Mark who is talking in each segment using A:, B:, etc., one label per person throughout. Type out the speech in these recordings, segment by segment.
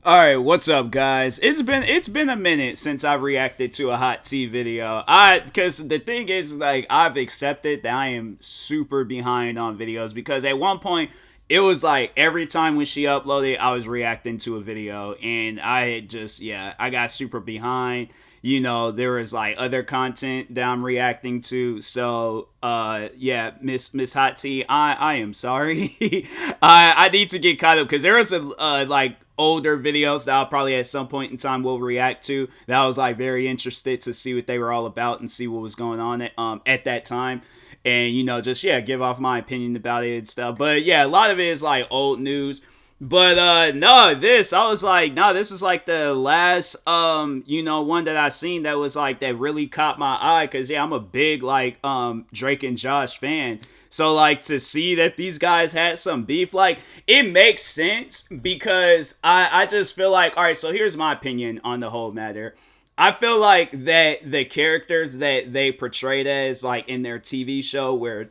A: All right, what's up, guys? It's been a minute since I've reacted to a hot tea video. Because the thing is, like, I've accepted that I am super behind on videos because at one point it was like every time when she uploaded, I was reacting to a video, and I had just I got super behind. There was like other content that I'm reacting to. So Miss Hot Tea, I am sorry. I need to get caught up because there was a like older videos that I'll probably at some point in time will react to that I was like very interested to see what they were all about and see what was going on at that time, and just give off my opinion about it and stuff. But yeah, a lot of it is like old news. But no, this I was like, no, this is like the last one that I seen that was like that really caught my eye, because I'm a big like Drake and Josh fan. So like to see that these guys had some beef, like it makes sense because I just feel like, all right, so here's my opinion on the whole matter. I feel like that the characters that they portrayed as like in their TV show, where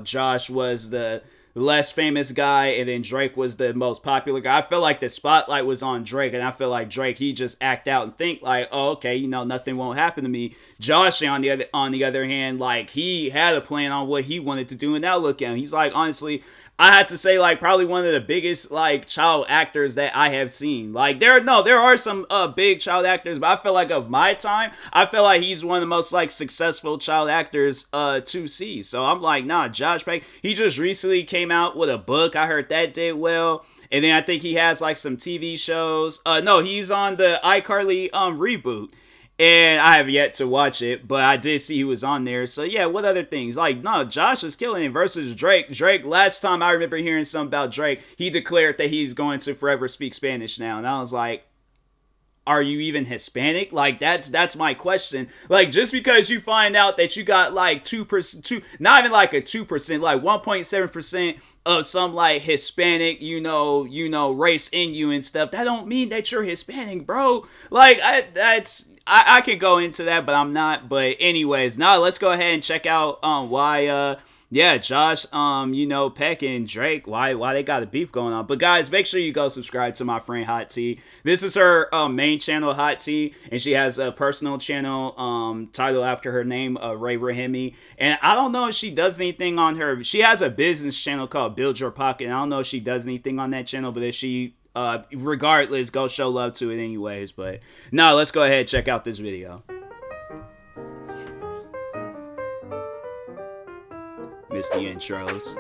A: Josh was the less famous guy and then Drake was the most popular guy, I feel like the spotlight was on Drake, and I feel like Drake, he just act out and think like, oh, okay, nothing won't happen to me. Josh, on the other hand, like he had a plan on what he wanted to do, and now look at him. He's like, honestly, I had to say, like, probably one of the biggest like child actors that I have seen. Like there are some big child actors, but I feel like of my time, I feel like he's one of the most like successful child actors to see. So I'm like, nah, Josh Peck, he just recently came out with a book. I heard that did well. And then I think he has like some TV shows. No, he's on the iCarly reboot, and I have yet to watch it, but I did see he was on there. So yeah, what other things? Like, no, Josh is killing it versus Drake. Drake, last time I remember hearing something about Drake, he declared that he's going to forever speak Spanish now. And I was like, are you even Hispanic? Like that's my question. Like, just because you find out that you got like 2%, not even like a 2%, like 1.7% of some like Hispanic, race in you and stuff, that don't mean that you're Hispanic, bro. Like I could go into that, but I'm not. But anyways, now let's go ahead and check out why Josh, Peck and Drake, why they got a beef going on. But guys, make sure you go subscribe to my friend Hot Tea. This is her main channel, Hot Tea, and she has a personal channel titled after her name, Ray Rahimi. And I don't know if she does anything on her. She has a business channel called Build Your Pocket. And I don't know if she does anything on that channel, but if she regardless, go show love to it anyways. But no, let's go ahead and check out this video. Missed the intros.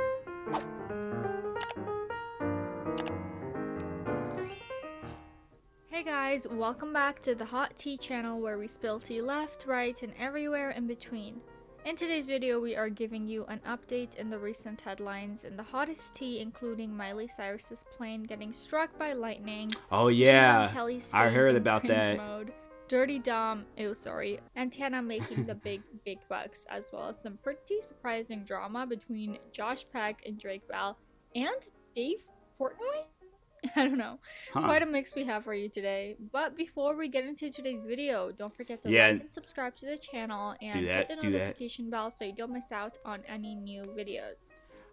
B: Hey guys, welcome back to the Hot Tea channel, where we spill tea left, right, and everywhere in between. In today's video, we are giving you an update in the recent headlines in the hottest tea, including Miley Cyrus's plane getting struck by lightning.
A: Oh yeah, I heard
B: in
A: about
B: cringe
A: that.
B: Mode, Dirty Dom, and Tana making the big bucks, as well as some pretty surprising drama between Josh Peck and Drake Bell and Dave Portnoy? I don't know. Quite a mix we have for you today. But before we get into today's video, don't forget to like and subscribe to the channel and hit the notification bell so you don't miss out on any new videos.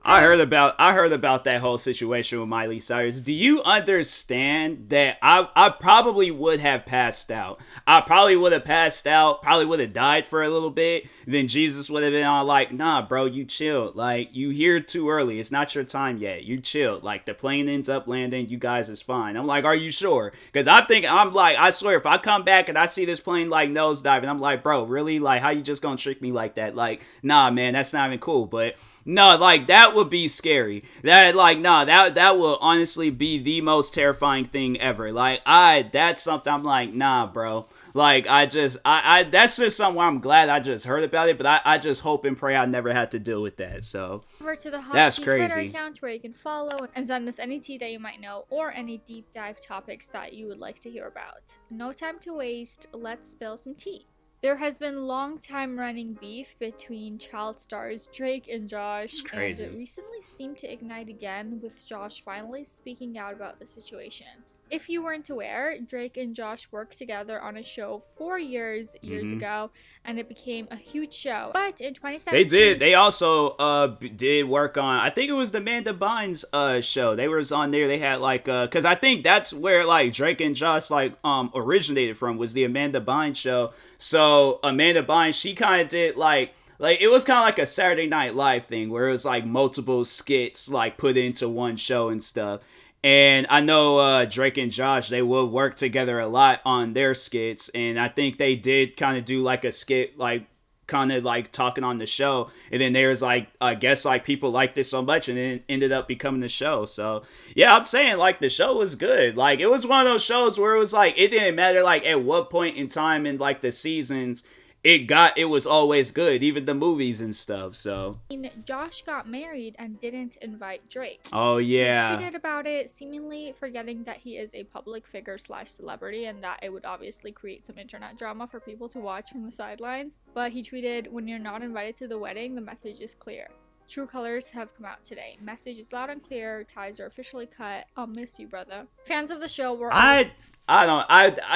A: I heard about that whole situation with Miley Cyrus. Do you understand that I probably would have passed out? I probably would have passed out, probably would have died for a little bit. Then Jesus would have been all like, nah, bro, you chill. Like, you here too early. It's not your time yet. You chill. Like, the plane ends up landing. You guys is fine. I'm like, are you sure? Because I'm like, I swear, if I come back and I see this plane like nosediving, I'm like, bro, really? Like, how you just gonna trick me like that? Like, nah, man, that's not even cool. But no, like, that would be scary. That will honestly be the most terrifying thing ever. Like, that's something I'm like, nah, bro. Like, that's just something where I'm glad I just heard about it, but I just hope and pray I never had to deal with that, so.
B: Over to the Hot
A: That's
B: Tea
A: crazy.
B: Twitter account, where you can follow and send us any tea that you might know or any deep dive topics that you would like to hear about. No time to waste, let's spill some tea. There has been long time running beef between child stars Drake and Josh, and it recently seemed to ignite again, with Josh finally speaking out about the situation. If you weren't aware, Drake and Josh worked together on a show 4 years ago, and it became a huge show. But in 2017,
A: They did. They also did work on. I think it was the Amanda Bynes show. They was on there. They had like because I think that's where like Drake and Josh like originated from, was the Amanda Bynes show. So Amanda Bynes, she kind of did like it was kind of like a Saturday Night Live thing where it was like multiple skits like put into one show and stuff. And I know Drake and Josh, they would work together a lot on their skits, and I think they did kind of do like a skit like kind of like talking on the show, and then there's like I guess like people liked this so much and then it ended up becoming the show. So yeah, I'm saying like the show was good. Like it was one of those shows where it was like it didn't matter like at what point in time in like the seasons it was always good, even the movies and stuff. So
B: Josh got married and didn't invite Drake.
A: Oh yeah.
B: He tweeted about it, seemingly forgetting that he is a public figure / celebrity and that it would obviously create some internet drama for people to watch from the sidelines. But he tweeted, "When you're not invited to the wedding, the message is clear. True colors have come out today. Message is loud and clear. Ties are officially cut. I'll miss you, brother." Fans of the show were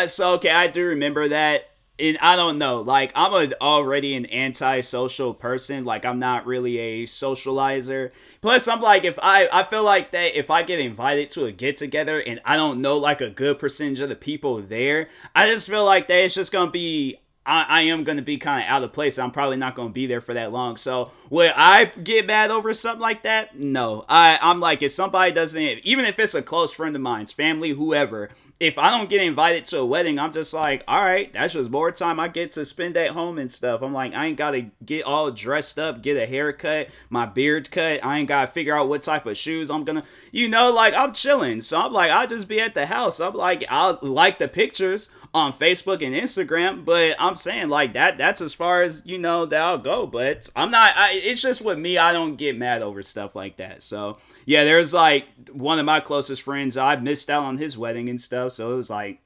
A: so okay, I do remember that. And I don't know, like I'm already an anti-social person. Like I'm not really a socializer. Plus, I'm like, if I feel like that if I get invited to a get together and I don't know like a good percentage of the people there, I just feel like that it's just gonna be. I am going to be kind of out of place. I'm probably not going to be there for that long. So would I get mad over something like that? No. I'm like, if somebody doesn't, even if it's a close friend of mine's, family, whoever, if I don't get invited to a wedding, I'm just like, all right, that's just more time I get to spend at home and stuff. I'm like, I ain't got to get all dressed up, get a haircut, my beard cut. I ain't got to figure out what type of shoes I'm going to, like I'm chilling. So I'm like, I'll just be at the house. I'm like, I'll like the pictures on Facebook and Instagram, but I'm saying like that's as far as that I'll go. But I'm not it's just with me, I don't get mad over stuff like that. So yeah, there's like one of my closest friends, I missed out on his wedding and stuff, so it was like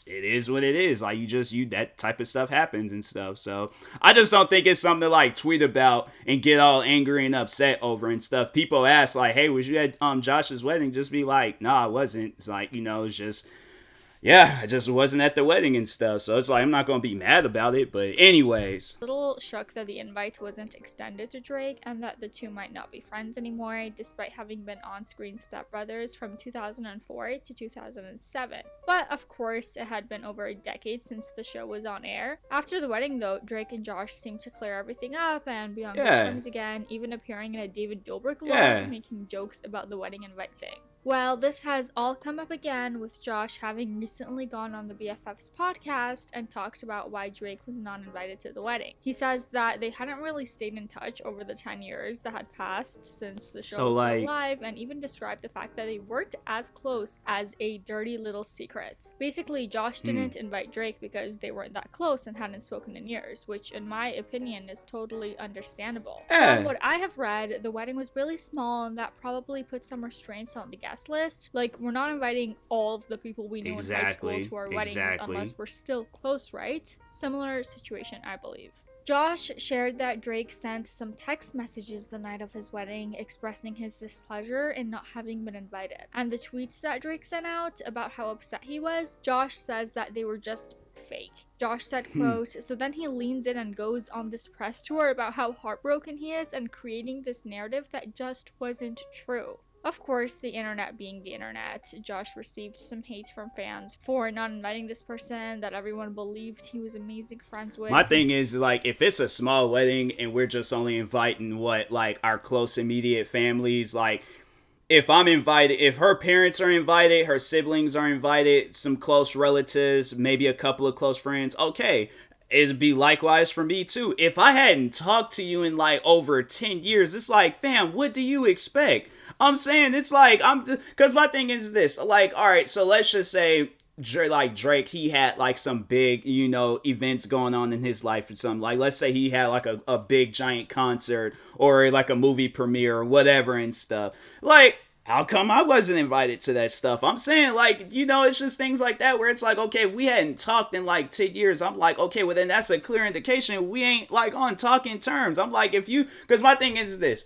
A: it is what it is. Like you that type of stuff happens and stuff. So I just don't think it's something to like tweet about and get all angry and upset over and stuff. People ask like, hey, was you at Josh's wedding? Just be like, no, I wasn't. It's like, it's just yeah, I just wasn't at the wedding and stuff, so it's like I'm not gonna be mad about it. But anyways,
B: a little shocked that the invite wasn't extended to Drake and that the two might not be friends anymore, despite having been on-screen stepbrothers from 2004 to 2007. But of course, it had been over a decade since the show was on air. After the wedding, though, Drake and Josh seemed to clear everything up and be on good terms again, even appearing in a David Dobrik vlog, making jokes about the wedding invite thing. Well, this has all come up again with Josh having recently gone on the BFF's podcast and talked about why Drake was not invited to the wedding. He says that they hadn't really stayed in touch over the 10 years that had passed since the show was still live, and even described the fact that they weren't as close as a dirty little secret. Basically, Josh didn't invite Drake because they weren't that close and hadn't spoken in years, which in my opinion is totally understandable. From what I have read, the wedding was really small and that probably put some restraints on the guests list. Like, we're not inviting all of the people we know in high school to our weddings unless we're still close, right? Similar situation, I believe. Josh shared that Drake sent some text messages the night of his wedding expressing his displeasure in not having been invited. And the tweets that Drake sent out about how upset he was, Josh says that they were just fake. Josh said, quote, "So then he leans in and goes on this press tour about how heartbroken he is and creating this narrative that just wasn't true." Of course, the internet being the internet, Josh received some hate from fans for not inviting this person that everyone believed he was amazing friends with.
A: My thing is, like, if it's a small wedding and we're just only inviting our close immediate families, like, if I'm invited, if her parents are invited, her siblings are invited, some close relatives, maybe a couple of close friends, okay. It'd be likewise for me too. If I hadn't talked to you in like over 10 years, it's like, fam, what do you expect? I'm saying it's like, because my thing is this, like, all right, so let's just say, like Drake, he had like some big, events going on in his life or something. Like, let's say he had like a big giant concert or like a movie premiere or whatever and stuff. Like, how come I wasn't invited to that stuff? I'm saying, like, it's just things like that where it's like, okay, if we hadn't talked in like 10 years, I'm like, okay, well then that's a clear indication we ain't like on talking terms. I'm like, because my thing is this.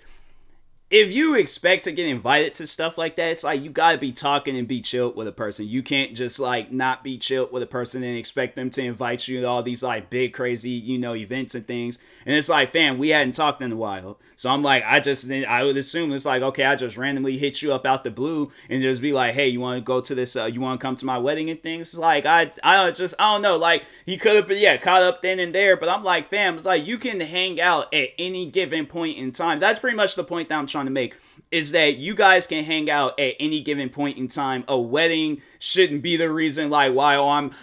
A: if you expect to get invited to stuff like that, it's like you gotta be talking and be chilled with a person. You can't just like not be chilled with a person and expect them to invite you to all these like big crazy, you know, events and things. And it's like, fam, we hadn't talked in a while. So I'm like, I would assume it's like, okay, I just randomly hit you up out the blue and just be like, hey, you want to go to this, you want to come to my wedding and things? It's like, I don't know. Like, he could have been, yeah, caught up then and there. But I'm like, fam, it's like, you can hang out at any given point in time. That's pretty much the point that I'm trying to make, is that you guys can hang out at any given point in time. A wedding shouldn't be the reason, like, why,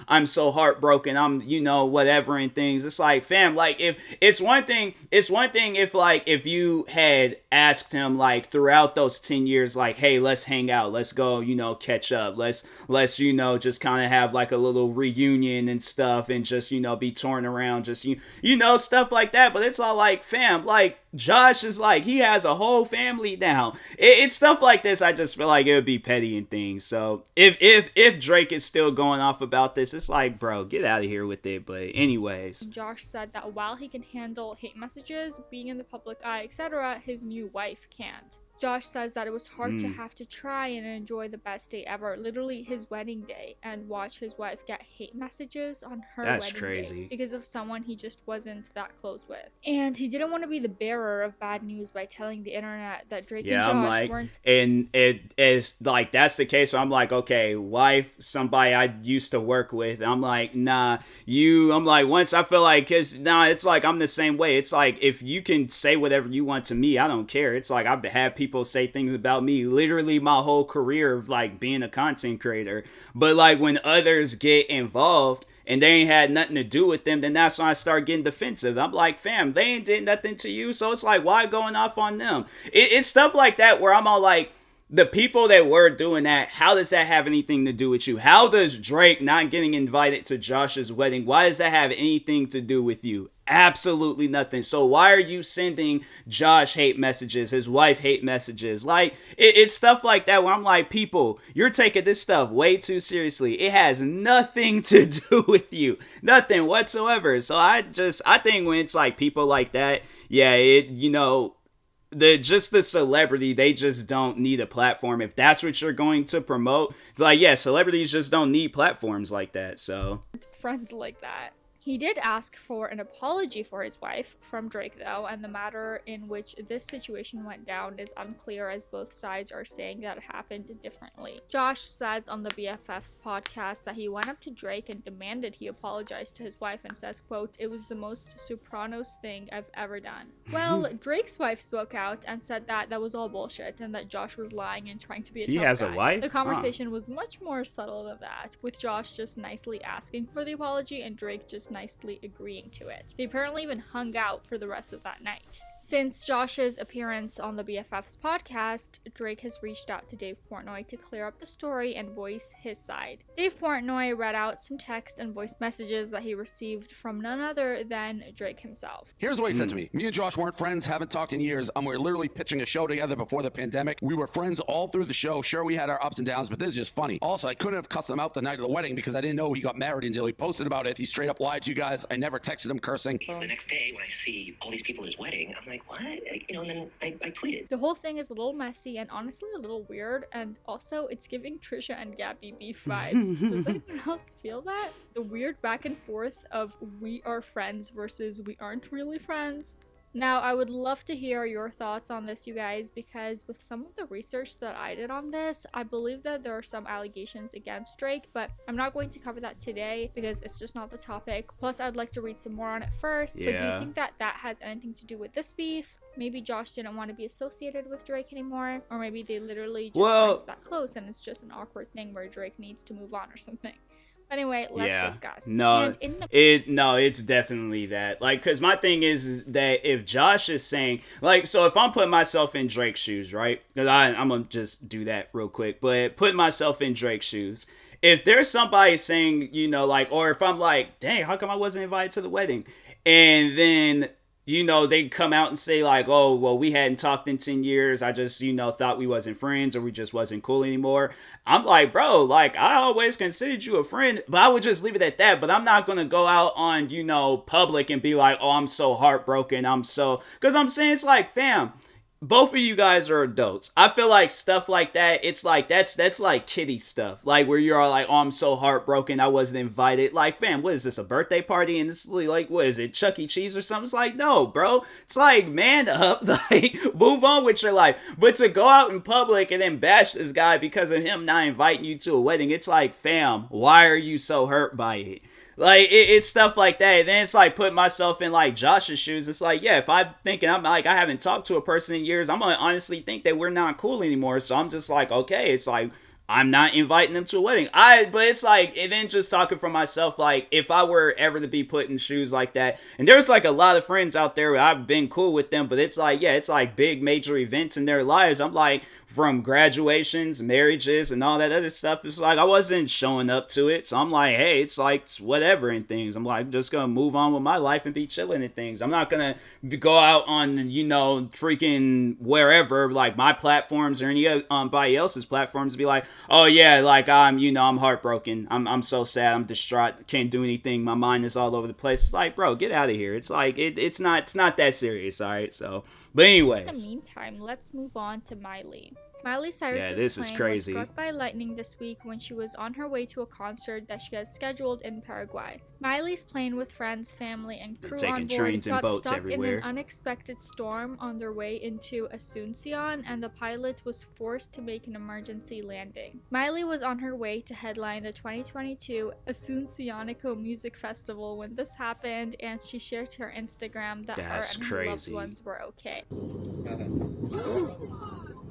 A: I'm so heartbroken, I'm, you know, whatever and things. It's like, fam, like, if it's one thing if like, if you had asked him like throughout those 10 years, like, hey, let's hang out, let's go, you know, catch up, let's you know, just kind of have like a little reunion and stuff, and just, you know, be touring around, just you know, stuff like that. But it's all like, fam, like, Josh is like, he has a whole family now. It's stuff like this. I just feel like it would be petty and things. So if Drake is still going off about this, it's like, bro, get out of here with it. But anyways,
B: Josh said that while he can handle hate messages, being in the public eye, etc., his new wife can't. Josh says that it was hard to have to try and enjoy the best day ever, literally his wedding day, and watch his wife get hate messages on her wedding day because of someone he just wasn't that close with. And he didn't want to be the bearer of bad news by telling the internet that Drake and Josh weren't.
A: And it is like, that's the case. So I'm like, okay, wife, somebody I used to work with. I'm like, nah, I'm like, once I feel like, it's like, I'm the same way. It's like, if you can say whatever you want to me, I don't care. It's like, I've had people say things about me literally my whole career of like being a content creator. But like, when others get involved and they ain't had nothing to do with them, then that's when I start getting defensive. I'm like, fam, they ain't did nothing to you, so it's like, why going off on them? It's stuff like that where I'm all like, the people that were doing that, how does that have anything to do with you? How does Drake not getting invited to Josh's wedding, why does that have anything to do with you? Absolutely nothing. So why are you sending Josh hate messages, his wife hate messages? Like, it's stuff like that where I'm like, people, you're taking this stuff way too seriously. It has nothing to do with you. Nothing whatsoever. So I think when it's like people like that, yeah, you know, the celebrity, they just don't need a platform. If that's what you're going to promote, like, yeah, celebrities just don't need platforms like that. So
B: friends like that. He did ask for an apology for his wife from Drake, though, and the matter in which this situation went down is unclear, as both sides are saying that it happened differently. Josh says on the BFF's podcast that he went up to Drake and demanded he apologize to his wife, and says, quote, "It was the most Sopranos thing I've ever done." Well, Drake's wife spoke out and said that that was all bullshit and that Josh was lying and trying to be a tough guy. He has a wife? The conversation was much more subtle than that, with Josh just nicely asking for the apology and Drake just nicely agreeing to it. They apparently even hung out for the rest of that night. Since Josh's appearance on the BFF's podcast, Drake has reached out to Dave Portnoy to clear up the story and voice his side. Dave Portnoy read out some text and voice messages that he received from none other than Drake himself.
C: Here's what he said to me. Me and Josh weren't friends, haven't talked in years, and we were literally pitching a show together before the pandemic. We were friends all through the show. Sure, we had our ups and downs, but this is just funny. Also, I couldn't have cussed him out the night of the wedding because I didn't know he got married until he posted about it. He straight up lied to you guys. I never texted him cursing.
D: The next day when I see all these people at his wedding, I'm like, what? You know, and then I tweeted.
B: The whole thing is a little messy and honestly a little weird, and also it's giving Trisha and Gabby beef vibes. Does anyone else feel that? The weird back and forth of we are friends versus we aren't really friends. Now, I would love to hear your thoughts on this, you guys, because with some of the research that I did on this, I believe that there are some allegations against Drake, but I'm not going to cover that today because it's just not the topic. Plus, I'd like to read some more on it first. Yeah. But do you think that that has anything to do with this beef? Maybe Josh didn't want to be associated with Drake anymore, or maybe they literally just aren't that close and it's just an awkward thing where Drake needs to move on or something. Anyway, let's discuss.
A: No, it's definitely that. Like, because my thing is that if Josh is saying, like, so if I'm putting myself in Drake's shoes, right? Because I'm going to just do that real quick. But put myself in Drake's shoes. If there's somebody saying, you know, like, or if I'm like, dang, how come I wasn't invited to the wedding? And then, you know, they come out and say like, oh, well, we hadn't talked in 10 years. I just, you know, thought we wasn't friends or we just wasn't cool anymore. I'm like, bro, like, I always considered you a friend, but I would just leave it at that. But I'm not going to go out on, you know, public and be like, oh, I'm so heartbroken. Because I'm saying, it's like, fam, both of you guys are adults. I feel like stuff like that, it's like that's like kiddie stuff. Like where you're all like, oh, I'm so heartbroken I wasn't invited. Like, fam, what is this, a birthday party? And it's like, what is it, Chuck E. Cheese or something? It's like, no, bro. It's like, man up, like move on with your life. But to go out in public and then bash this guy because of him not inviting you to a wedding, it's like, fam, why are you so hurt by it? Like, it's stuff like that. And then it's like putting myself in like Josh's shoes. It's like, yeah, if I'm thinking I'm like, I haven't talked to a person in years, I'm gonna honestly think that we're not cool anymore. So I'm just like, okay, it's like, I'm not inviting them to a wedding. But it's like, and then just talking for myself, like, if I were ever to be put in shoes like that, and there's like a lot of friends out there, I've been cool with them, but it's like, yeah, it's like big major events in their lives. I'm like, from graduations, marriages, and all that other stuff, it's like I wasn't showing up to it. So I'm like, hey, it's like it's whatever and things. I'm like, I'm just gonna move on with my life and be chilling and things. I'm not gonna go out on, you know, freaking wherever, like my platforms or anybody else's platforms, to be like, oh yeah, like I'm, you know, I'm heartbroken. I'm so sad. I'm distraught. Can't do anything. My mind is all over the place. It's like, bro, get out of here. It's like it's not that serious. All right, so. But anyways.
B: In the meantime, let's move on to Miley. Miley Cyrus's
A: this is
B: plane
A: crazy.
B: was struck by lightning this week when she was on her way to a concert that she had scheduled in Paraguay. Miley's plane with friends, family, and crew on board got stuck in an unexpected storm on their way into Asuncion, and the pilot was forced to make an emergency landing. Miley was on her way to headline the 2022 Asuncionico Music Festival when this happened, and she shared to her Instagram that her and her loved ones were okay.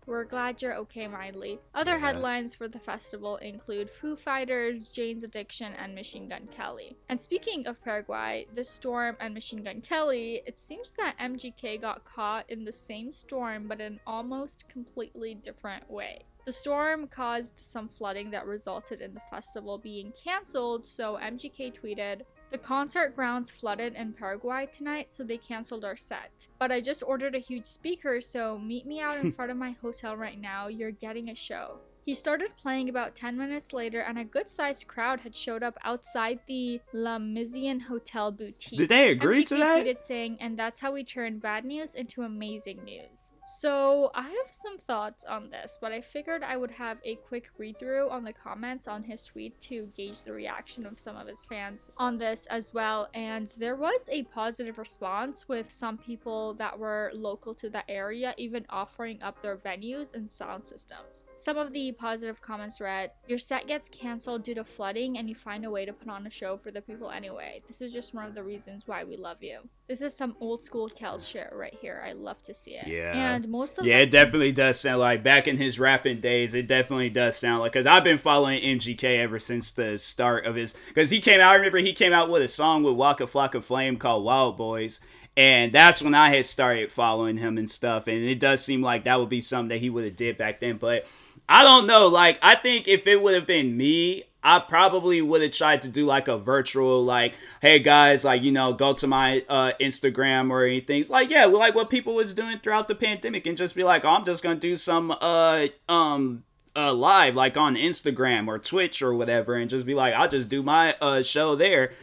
B: We're glad you're okay, Miley. Other headlines for the festival include Foo Fighters, Jane's Addiction, and Machine Gun Kelly. And speaking of Paraguay, this storm and Machine Gun Kelly, it seems that MGK got caught in the same storm but in an almost completely different way. The storm caused some flooding that resulted in the festival being cancelled, so MGK tweeted, "The concert grounds flooded in Paraguay tonight, so they canceled our set. But I just ordered a huge speaker, so meet me out in front of my hotel right now. You're getting a show." He started playing about 10 minutes later, and a good-sized crowd had showed up outside the La Mizian Hotel boutique.
A: Did they agree to that?
B: MGK tweeted saying, "And that's how we turn bad news into amazing news." So I have some thoughts on this, but I figured I would have a quick read-through on the comments on his tweet to gauge the reaction of some of his fans on this as well. And there was a positive response, with some people that were local to the area even offering up their venues and sound systems. Some of the positive comments read, "Your set gets cancelled due to flooding and you find a way to put on a show for the people anyway. This is just one of the reasons why we love you." This is some old school Kel's shit right here. I love to see it.
A: Yeah.
B: And most of
A: it definitely does sound like, back in his rapping days, it definitely does sound like, because I've been following MGK ever since the start of his, because I remember he came out with a song with Waka Flocka Flame called Wild Boys. And that's when I had started following him and stuff. And it does seem like that would be something that he would have did back then. But I don't know. Like, I think if it would have been me, I probably would have tried to do like a virtual, like, hey guys, like, you know, go to my Instagram or anything. It's like, yeah, like what people was doing throughout the pandemic, and just be like, oh, I'm just going to do some live, like on Instagram or Twitch or whatever, and just be like, I'll just do my show there.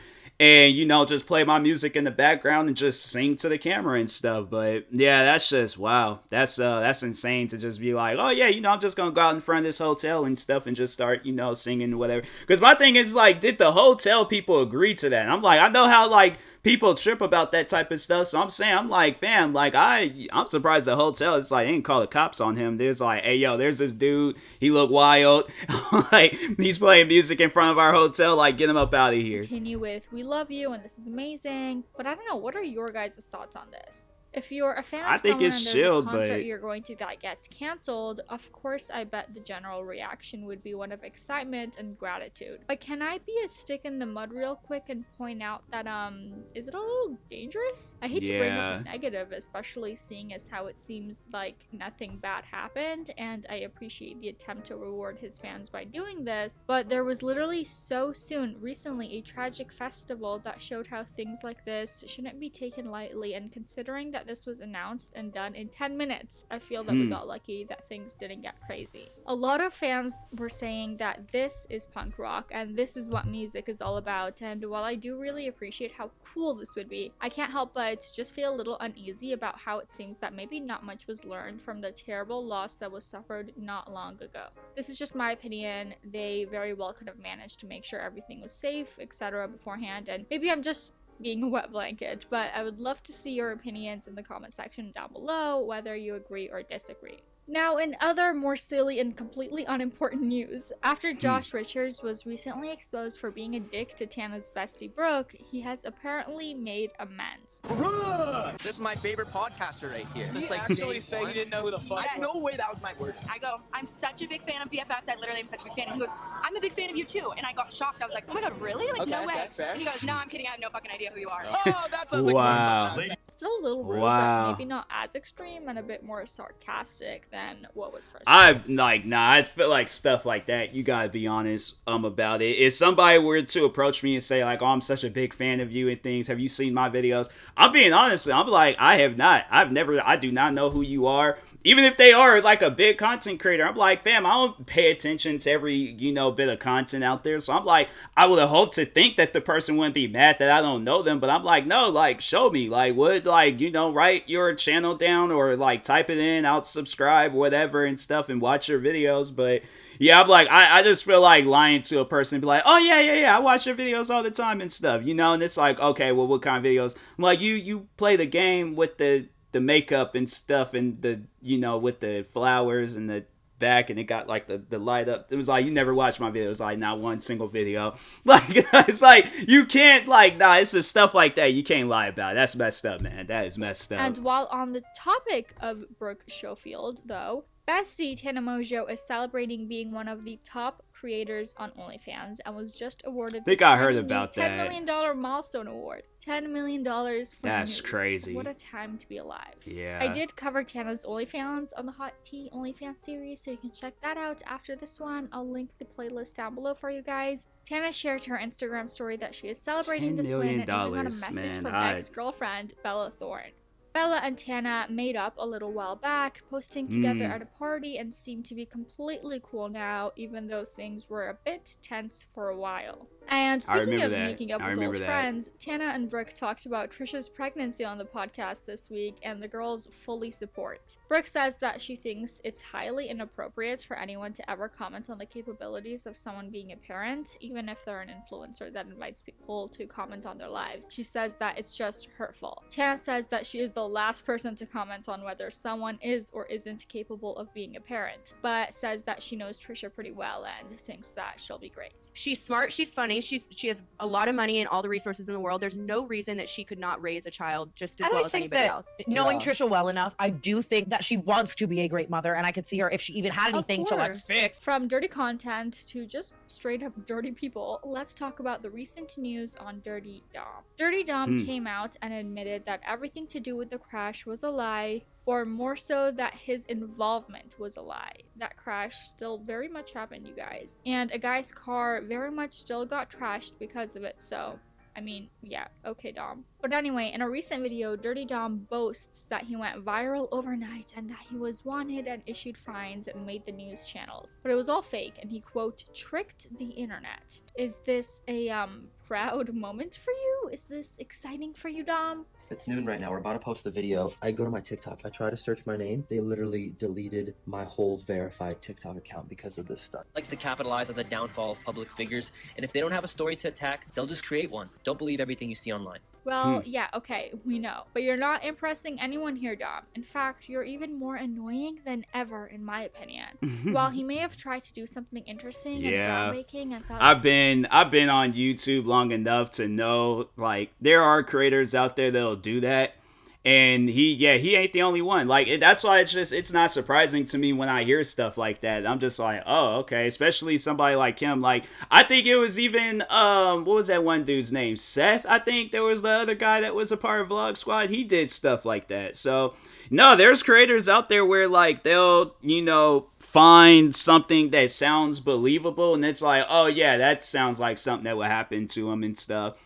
A: And, you know, just play my music in the background and just sing to the camera and stuff. But yeah, that's just, wow. That's insane to just be like, oh yeah, you know, I'm just gonna go out in front of this hotel and stuff and just start, you know, singing whatever. Because my thing is, like, did the hotel people agree to that? And I'm like, I know how, like, people trip about that type of stuff. So I'm saying, I'm like, fam, like, I'm surprised the hotel, it's like, they didn't call the cops on him. There's like, hey, yo, there's this dude. He look wild. Like, he's playing music in front of our hotel. Like, get him up out of here.
B: Continue with, "We love you and this is amazing." But I don't know, what are your guys' thoughts on this? If you're a fan of someone and there's a concert you're going to that gets canceled, of course I bet the general reaction would be one of excitement and gratitude. But can I be a stick in the mud real quick and point out that, is it a little dangerous? I hate to bring up the negative, especially seeing as how it seems like nothing bad happened, and I appreciate the attempt to reward his fans by doing this, but there was literally so soon, recently, a tragic festival that showed how things like this shouldn't be taken lightly, and considering that that this was announced and done in 10 minutes. I feel that we got lucky that things didn't get crazy. A lot of fans were saying that this is punk rock and this is what music is all about, and while I do really appreciate how cool this would be, I can't help but just feel a little uneasy about how it seems that maybe not much was learned from the terrible loss that was suffered not long ago. This is just my opinion. They very well could have managed to make sure everything was safe, etc. beforehand, and maybe I'm just being a wet blanket, but I would love to see your opinions in the comment section down below, whether you agree or disagree. Now, in other more silly and completely unimportant news, after Josh Richards was recently exposed for being a dick to Tana's bestie Brooke, he has apparently made amends.
E: This is my favorite podcaster right here.
F: Since like actually say you didn't know who the fuck.
E: No way that was my word.
G: I go, I'm such a big fan of BFFs. I literally am such a big fan. And he goes, I'm a big fan of you too. And I got shocked. I was like, oh my god, really? Like, no way.
E: Fair.
G: And he goes, no, I'm kidding. I have no fucking idea who you are.
E: Oh, that sounds like
A: Wow.
B: Still a little rude,
A: Wow.
B: but maybe not as extreme and a bit more sarcastic than what was first.
A: I like, nah, I feel like stuff like that, you gotta be honest about it. If somebody were to approach me and say like, oh, I'm such a big fan of you and things, have you seen my videos? I'm being honest, I'm like, I have not. I do not know who you are. Even if they are like a big content creator, I'm like, fam, I don't pay attention to every, bit of content out there. So I'm like, I would have hoped to think that the person wouldn't be mad that I don't know them. But I'm like, no, like, show me. Like, would, like, write your channel down or, like, type it in, I'll subscribe, whatever and stuff and watch your videos. But, yeah, I'm like, I just feel like lying to a person and be like, oh, yeah, I watch your videos all the time and stuff, and it's like, okay, well, what kind of videos? I'm like, you play the game with the makeup and stuff and the with the flowers and the back and it got like the light up. It was like, you never watched my videos, like not one single video. Like it's like you can't like, nah, it's just stuff like that you can't lie about. That's messed up, man. That is messed up.
B: And while on the topic of Brooke Schofield, though, bestie Tana Mojo is celebrating being one of the top creators on OnlyFans and was just awarded
A: I think I heard about
B: $10 million milestone award. $10 million for
A: That's
B: news.
A: crazy.
B: What a time to be alive.
A: Yeah.
B: I did cover Tana's OnlyFans on the Hot Tea OnlyFans series, so you can check that out after this one. I'll link the playlist down below for you guys. Tana shared her Instagram story that she is celebrating this win and even got a message from ex-girlfriend Bella Thorne. Bella and Tana made up a little while back, posting together at a party and seem to be completely cool now, even though things were a bit tense for a while. And speaking of making up with old friends, Tana and Brooke talked about Trisha's pregnancy on the podcast this week, and the girls fully support. Brooke says that she thinks it's highly inappropriate for anyone to ever comment on the capabilities of someone being a parent, even if they're an influencer that invites people to comment on their lives. She says that it's just hurtful. Tana says that she is the last person to comment on whether someone is or isn't capable of being a parent, but says that she knows Trisha pretty well and thinks that she'll be great.
H: She's smart, she's funny, she has a lot of money and all the resources in the world. There's no reason that she could not raise a child just as well as anybody else.
I: Knowing Trisha well enough, I do think that she wants to be a great mother, and I could see her if she even had anything to like fix.
B: From dirty content to just straight up dirty people, let's talk about the recent news on Dirty Dom. Dirty Dom came out and admitted that everything to do with the crash was a lie, or more so that his involvement was a lie. That crash still very much happened, you guys. And a guy's car very much still got trashed because of it, so I mean, yeah, okay, Dom. But anyway, in a recent video, Dirty Dom boasts that he went viral overnight and that he was wanted and issued fines and made the news channels. But it was all fake, and he, quote, tricked the internet. Is this a, proud moment for you? Is this exciting for you, Dom?
J: It's noon right now. We're about to post the video. I go to my TikTok. I try to search my name. They literally deleted my whole verified TikTok account because of this stuff.
K: Likes to capitalize on the downfall of public figures, and if they don't have a story to attack, they'll just create one. Don't believe everything you see online.
B: Well, yeah, okay, we know. But you're not impressing anyone here, Dom. In fact, you're even more annoying than ever, in my opinion. While he may have tried to do something interesting and groundbreaking and thought
A: I've been on YouTube long enough to know, like, there are creators out there that'll do that. And he ain't the only one. Like, that's why it's not surprising to me when I hear stuff like that. I'm just like, oh, okay. Especially somebody like him. Like, I think it was even, what was that one dude's name? Seth, I think there was the other guy that was a part of Vlog Squad. He did stuff like that. So, no, there's creators out there where, like, they'll, find something that sounds believable. And it's like, oh, yeah, that sounds like something that would happen to him and stuff.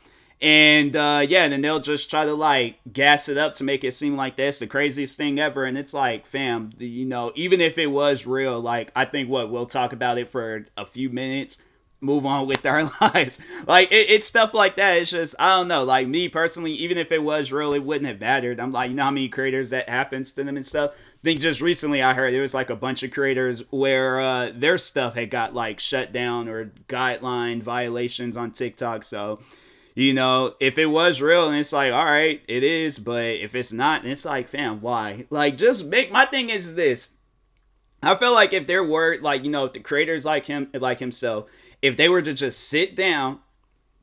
A: And yeah, then they'll just try to like gas it up to make it seem like that's the craziest thing ever. And it's like, fam, you know, even if it was real, like I think we'll talk about it for a few minutes, move on with our lives. Like it's stuff like that. It's just, I don't know, like me personally, even if it was real, it wouldn't have mattered. I'm like, you know how many creators that happens to them and stuff. I think just recently I heard there was like a bunch of creators where their stuff had got like shut down or guideline violations on TikTok. So, you know, if it was real and it's like, all right, it is, but if it's not, and it's like, fam, why? Like, just make, my thing is this. I feel like if there were, like, you know, the creators like him, like himself, if they were to just sit down,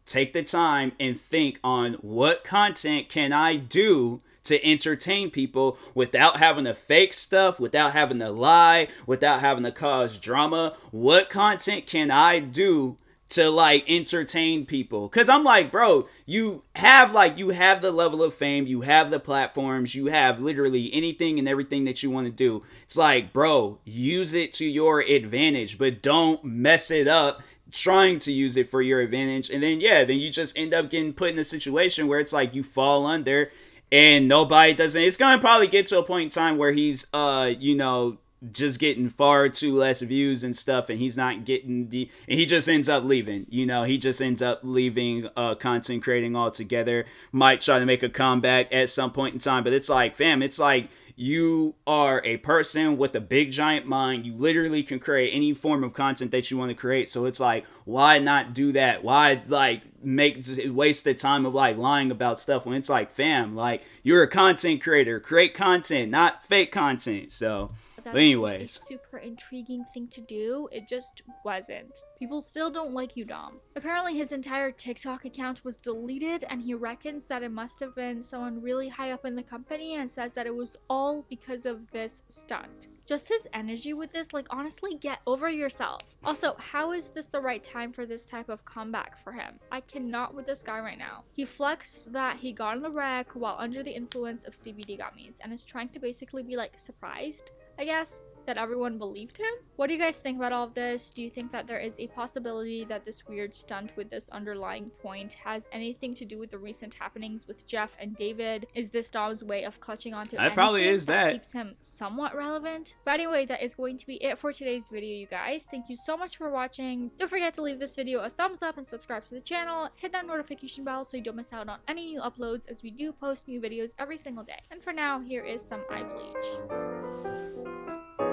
A: take the time and think on what content can I do to entertain people without having to fake stuff, without having to lie, without having to cause drama, what content can I do to like entertain people? Because I'm like, bro, you have the level of fame, you have the platforms, you have literally anything and everything that you want to do. It's like, bro, use it to your advantage, but don't mess it up trying to use it for your advantage. And then yeah, then you just end up getting put in a situation where it's like you fall under and nobody doesn't. It's gonna probably get to a point in time where he's you know, just getting far too less views and stuff, and he's not getting the, and he just ends up leaving, you know, he just ends up leaving content creating altogether. Might try to make a comeback at some point in time, but it's like, fam, it's like you are a person with a big giant mind. You literally can create any form of content that you want to create. So it's like, why not do that? Why like waste the time of like lying about stuff when it's like, fam, like you're a content creator, create content, not fake content. So
B: That
A: anyways,
B: was a super intriguing thing to do. It just wasn't. People still don't like you, Dom. Apparently his entire TikTok account was deleted, and he reckons that it must have been someone really high up in the company, and says that it was all because of this stunt. Just his energy with this, like honestly, get over yourself. Also, how is this the right time for this type of comeback for him? I cannot with this guy right now. He flexed that he got on the wreck while under the influence of CBD gummies, and is trying to basically be like surprised, I guess, that everyone believed him. What do you guys think about all of this? Do you think that there is a possibility that this weird stunt with this underlying point has anything to do with the recent happenings with Jeff and David? Is this Dom's way of clutching onto anything
A: probably is that
B: keeps him somewhat relevant? But anyway, that is going to be it for today's video, you guys. Thank you so much for watching. Don't forget to leave this video a thumbs up and subscribe to the channel. Hit that notification bell so you don't miss out on any new uploads, as we do post new videos every single day. And for now, here is some eye bleach.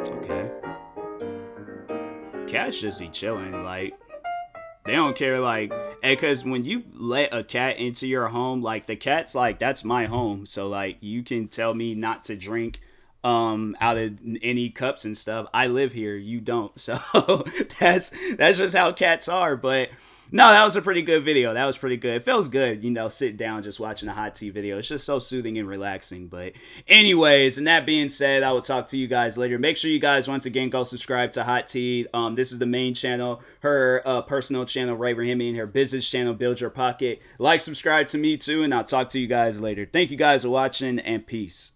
A: Okay. Cats just be chilling, like they don't care, like, because when you let a cat into your home, like the cat's like, that's my home, so like you can tell me not to drink out of any cups and stuff. I live here, you don't. So that's just how cats are. But no, that was a pretty good video. That was pretty good. It feels good, you know, sitting down just watching a hot tea video. It's just so soothing and relaxing. But anyways, and that being said, I will talk to you guys later. Make sure you guys once again go subscribe to Hot Tea. This is the main channel, her personal channel, Ray Rahimi, and her business channel, Build Your Pocket. Like, subscribe to me too, and I'll talk to you guys later. Thank you guys for watching, and peace.